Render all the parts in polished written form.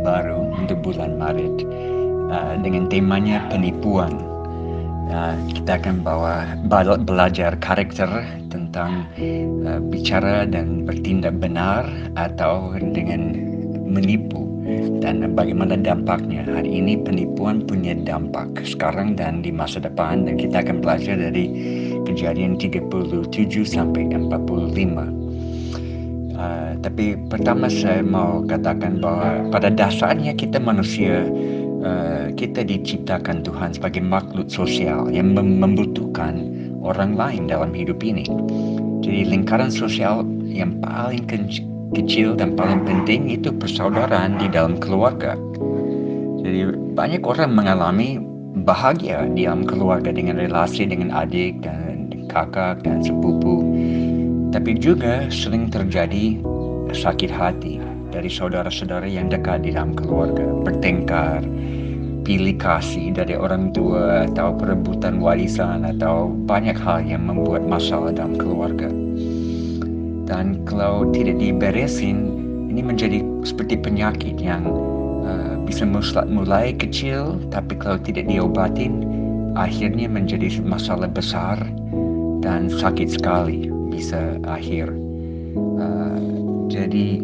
baru untuk bulan Maret dengan temanya penipuan. Kita akan belajar karakter tentang bicara dan bertindak benar atau dengan menipu dan bagaimana dampaknya. Hari ini penipuan punya dampak sekarang dan di masa depan, dan kita akan belajar dari Kejadian 37 sampai 45. Tapi pertama saya mau katakan bahwa pada dasarnya kita manusia, kita diciptakan Tuhan sebagai makhluk sosial yang membutuhkan orang lain dalam hidup ini. Jadi lingkaran sosial yang paling kecil dan paling penting itu persaudaraan di dalam keluarga. Jadi banyak orang mengalami bahagia di dalam keluarga dengan relasi dengan adik dan kakak dan sepupu. Tapi juga sering terjadi sakit hati dari saudara-saudara yang dekat di dalam keluarga. Bertengkar, pilih kasih dari orang tua, atau perebutan warisan, atau banyak hal yang membuat masalah dalam keluarga. Dan kalau tidak diberesin, ini menjadi seperti penyakit yang bisa mulai kecil, tapi kalau tidak diobatin, akhirnya menjadi masalah besar dan sakit sekali bisa akhir. Jadi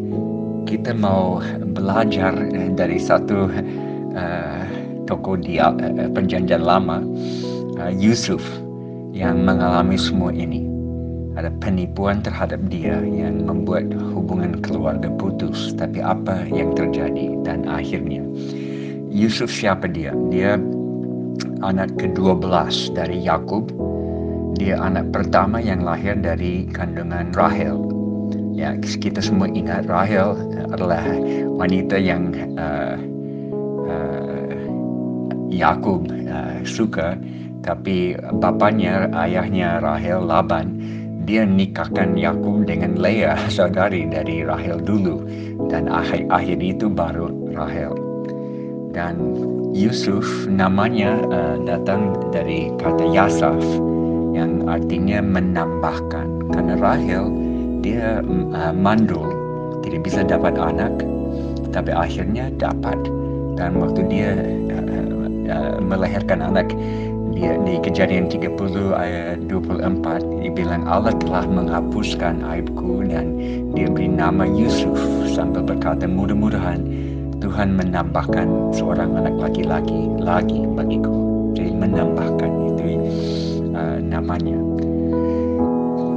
kita mau belajar dari satu tokoh di Perjanjian Lama, Yusuf, yang mengalami semua ini. Ada penipuan terhadap dia yang membuat hubungan keluarga putus. Tapi apa yang terjadi dan akhirnya? Yusuf siapa dia? Dia anak ke-12 dari Yakub. Dia anak pertama yang lahir dari kandungan Rahel. Ya, kita semua ingat Rahel adalah wanita yang Yakub suka, tapi bapaknya, ayahnya Rahel, Laban, dia nikahkan Yakub dengan Leah, saudari dari Rahel dulu, dan akhir itu baru Rahel. Dan Yusuf namanya datang dari kata Yasaf, yang artinya menambahkan. Karena Rahel dia mandul, tidak bisa dapat anak, tapi akhirnya dapat. Dan waktu dia melahirkan anak, dia di Kejadian 30 ayat 24, dia bilang Allah telah menghapuskan aibku, dan dia beri nama Yusuf sambil berkata mudah-mudahan Tuhan menambahkan seorang anak laki-laki lagi bagiku. Jadi menambahkan itu namanya.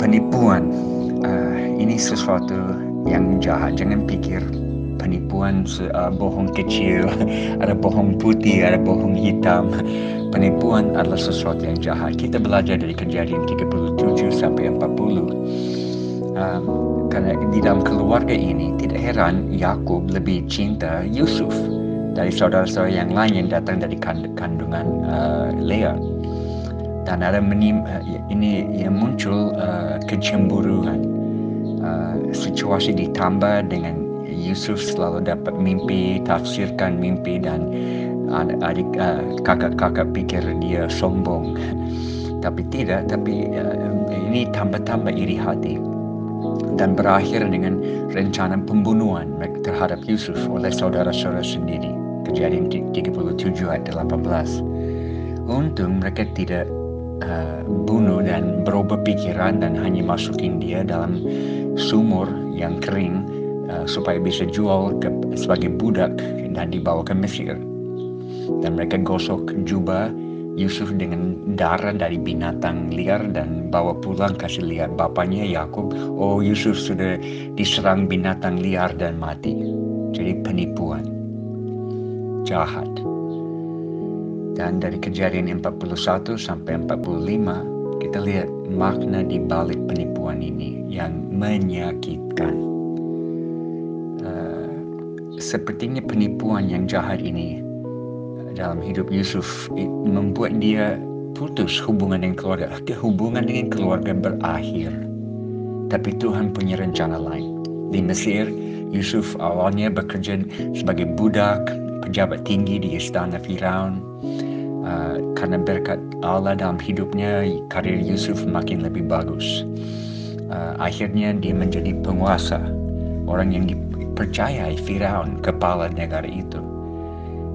Penipuan ini sesuatu yang jahat. Jangan pikir penipuan bohong kecil, ada bohong putih, ada bohong hitam. Penipuan adalah sesuatu yang jahat. Kita belajar dari Kejadian 37 sampai 40. Karena di dalam keluarga ini tidak heran Yakub lebih cinta Yusuf dari saudara-saudara yang lain yang datang dari kandungan Leah. Dan ada ini yang muncul kecemburuan. Situasi ditambah dengan Yusuf selalu dapat mimpi, tafsirkan mimpi, dan adik kakak-kakak pikir dia sombong. Tapi tidak, ini tambah iri hati. Dan berakhir dengan rencana pembunuhan terhadap Yusuf oleh saudara-saudara sendiri. Kejadian 37 ayat 18. Untung mereka tidak bunuh dan berubah pikiran dan hanya masukin dia dalam sumur yang kering supaya bisa jual sebagai budak dan dibawa ke Mesir. Dan mereka gosok jubah Yusuf dengan darah dari binatang liar dan bawa pulang kasih lihat bapaknya Yakub. Oh, Yusuf sudah diserang binatang liar dan mati. Jadi penipuan jahat. Dan dari Kejadian 41 sampai 45 kita lihat makna di balik penipuan ini yang menyakitkan. Sepertinya penipuan yang jahat ini dalam hidup Yusuf membuat dia putus hubungan dengan keluarga. Hubungan dengan keluarga berakhir. Tapi Tuhan punya rencana lain. Di Mesir, Yusuf awalnya bekerja sebagai budak, pejabat tinggi di istana Firaun. Karena berkat Allah dalam hidupnya, karir Yusuf makin lebih bagus. Akhirnya dia menjadi penguasa, orang yang mempercayai Firaun, kepala negara itu.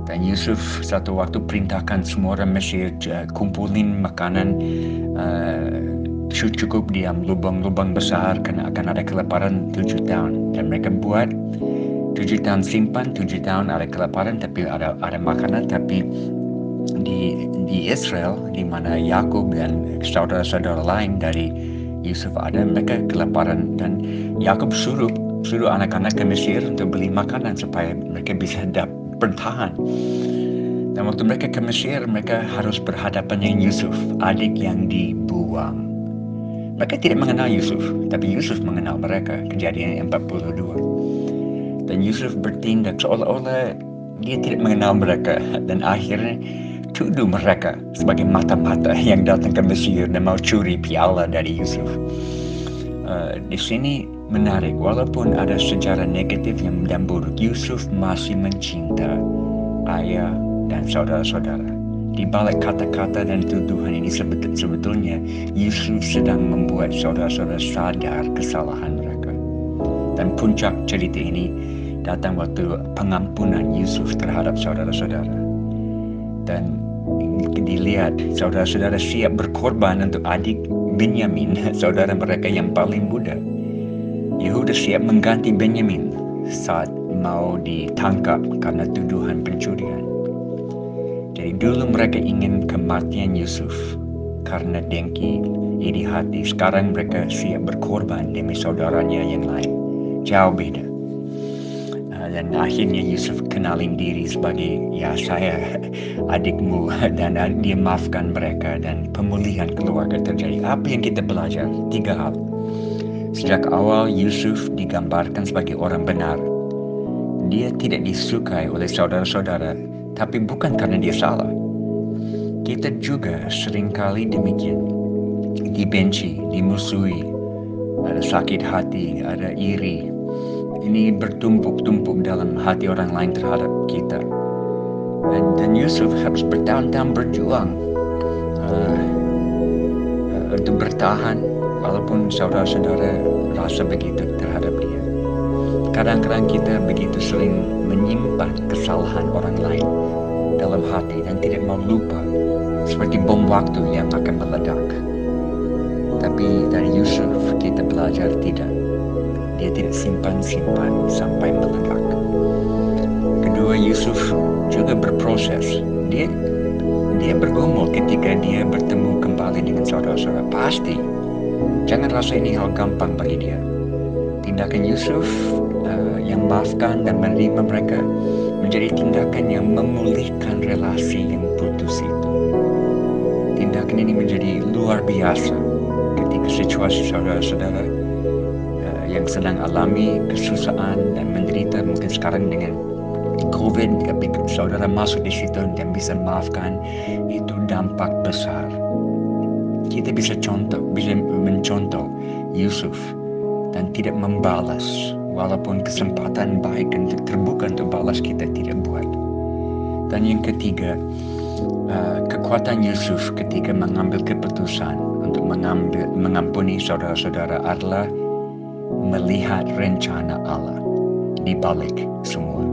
Dan Yusuf satu waktu perintahkan semua orang Mesir kumpulin makanan cukup diam lubang-lubang besar karena akan ada kelaparan 7 tahun. Dan mereka buat 7 tahun simpan, 7 tahun ada kelaparan tapi ada makanan. Tapi di Israel di mana Yakub dan saudara-saudara lain dari Yusuf ada, mereka kelaparan dan Yakub suruh anak-anak ke Mesir untuk beli makanan supaya mereka bisa bertahan. Dan waktu mereka ke Mesir, mereka harus berhadapan dengan Yusuf, adik yang dibuang. Mereka tidak mengenal Yusuf, tapi Yusuf mengenal mereka. Kejadian 42. Dan Yusuf bertindak seolah-olah dia tidak mengenal mereka, dan akhirnya tuduh mereka sebagai mata-mata yang datang ke Mesir dan mau curi piala dari Yusuf. Di sini menarik, walaupun ada sejarah negatif dan buruk, Yusuf masih mencinta ayah dan saudara-saudara. Di balik kata-kata dan tuduhan ini sebetulnya Yusuf sedang membuat saudara-saudara sadar kesalahan mereka. Dan puncak cerita ini datang waktu pengampunan Yusuf terhadap saudara-saudara. Dan dilihat saudara-saudara siap berkorban untuk adik Benyamin, saudara mereka yang paling muda. Yehuda siap mengganti Benyamin saat mau ditangkap karena tuduhan pencurian. Jadi dulu mereka ingin kematian Yusuf karena dengki, iri hati. Sekarang mereka siap berkorban demi saudaranya yang lain. Jauh beda. Dan akhirnya Yusuf kenalin diri sebagai, ya saya adikmu, dan dia maafkan mereka dan pemulihan keluarga terjadi. Apa yang kita belajar? 3 hal. Sejak awal Yusuf digambarkan sebagai orang benar. Dia tidak disukai oleh saudara-saudara, tapi bukan karena dia salah. Kita juga seringkali demikian. Dibenci, dimusuhi, ada sakit hati, ada iri. Ini bertumpuk-tumpuk dalam hati orang lain terhadap kita. Dan Yusuf harus bertahun-tahun berjuang untuk bertahan walaupun saudara-saudara rasa begitu terhadap dia. Kadang-kadang kita begitu sering menyimpan kesalahan orang lain dalam hati dan tidak mau lupa, seperti bom waktu yang akan meledak. Tapi dari Yusuf kita belajar tidak. Dia tidak simpan-simpan sampai meledak. Kedua, Yusuf juga berproses. Dia bergumul ketika dia bertemu kembali dengan saudara-saudara. Pasti. Jangan rasa ini hal gampang bagi dia. Tindakan Yusuf yang maafkan dan menerima mereka menjadi tindakan yang memulihkan relasi yang putus itu. Tindakan ini menjadi luar biasa ketika situasi saudara-saudara yang sedang alami kesusahan dan menderita mungkin sekarang dengan COVID, tapi saudara masuk di situ dan bisa maafkan, itu dampak besar. Kita bisa mencontoh Yusuf dan tidak membalas, walaupun kesempatan baik untuk terbuka untuk balas kita tidak buat. Dan yang ketiga, kekuatan Yusuf ketika mengambil keputusan untuk mengampuni saudara-saudara adalah melihat rencana Allah di balik semua,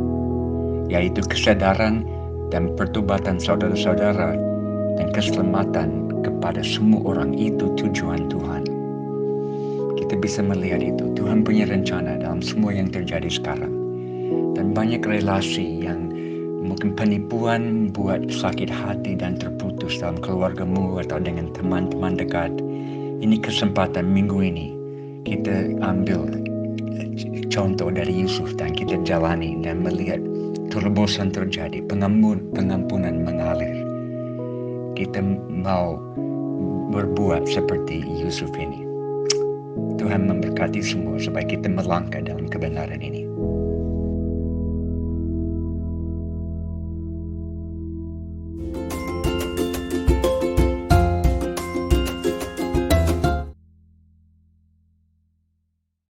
yaitu kesadaran dan pertobatan saudara-saudara dan keselamatan kepada semua orang. Itu tujuan Tuhan. Kita bisa melihat itu. Tuhan punya rencana dalam semua yang terjadi sekarang. Dan banyak relasi yang mungkin penipuan buat sakit hati dan terputus dalam keluargamu atau dengan teman-teman dekat. Ini kesempatan minggu ini kita ambil contoh dari Yusuf dan kita jalani dan melihat terobosan terjadi, pengampunan mengalir. Kita mau berbuat seperti Yusuf ini. Tuhan memberkati semua supaya kita melangkah dalam kebenaran ini.